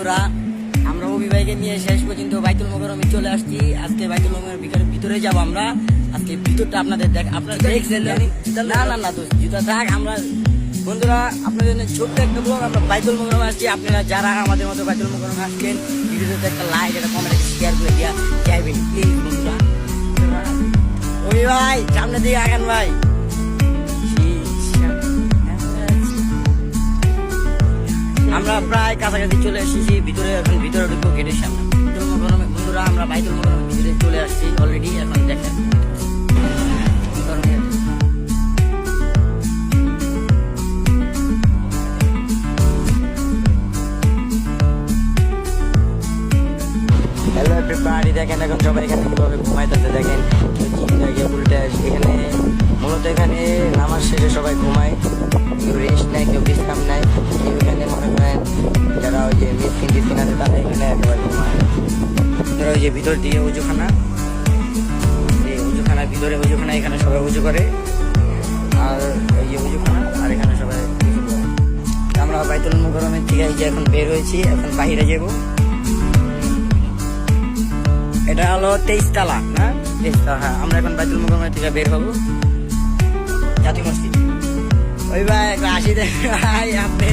বন্ধুরা, আমরা অভি ভাইকে নিয়ে শেষ পর্যন্ত বাইতুল মোকাররমে চলে আসছি। আজকে বাইতুল মোকাররমের ভিতরে যাব আমরা। আজকে ভিতরটা আপনারা দেখছেন। না না না, তো জুতা থাক। আমরা বন্ধুরা আপনাদের জন্য ছোট্ট একটা ব্লগ। আমরা বাইতুল মোকাররমে আসছি। আপনারা যারা আমাদের মতো বাইতুল মোকাররমে আসছেন, ভিডিওতে একটা লাইক, একটা কমেন্ট, একটা শেয়ার করে দিয়া যাইবেন প্লিজ বন্ধুরা। অভি ভাই সামনে দিকে আগান ভাই। আমরা প্রায় কাছাকাছি চলে এসেছি ভিতরে। এখন ভিতরে ঢুকবো গেটের সামনে। বন্ধুরা আমরা বাইতুল মোকাররমের ভিতরে চলে আসছি অলরেডি। এখন দেখেন হ্যালো এভরিবডি, দেখেন এখন সবাই এখানে কিভাবে ঘুমাইতেছে। দেখেন এখানে মূলত এখানে নামাজ শেষে সবাই ঘুমায়, কেউ রেস্ট নেয়, কেউ বিশ্রাম নেয়। কেউ এখানে মনে করেন যারা ওই যে মিসকিন টিসকিন আছে তারা এখানে একেবারে ঘুমায়। ওই যে ভিতর দিয়ে উজুখানা, এই উজুখানার ভিতরে উজুখানা, এখানে সবাই উজু করে। আর এই যে উজুখানা, আর এখানে সবাই উজু করে। আমরা বাইতুল মোকাররমের থেকে এই যে এখন বের হয়েছি, এখন বাহিরে যাব। এটা হলো 23 তালা না 23 তালা। হ্যাঁ, আমরা এখন বাইতুল মোকাররমের থেকে বের হবো জাতীয় মসজিদ। ওই ভাই একটু আসি দেখ ভাই আপনি।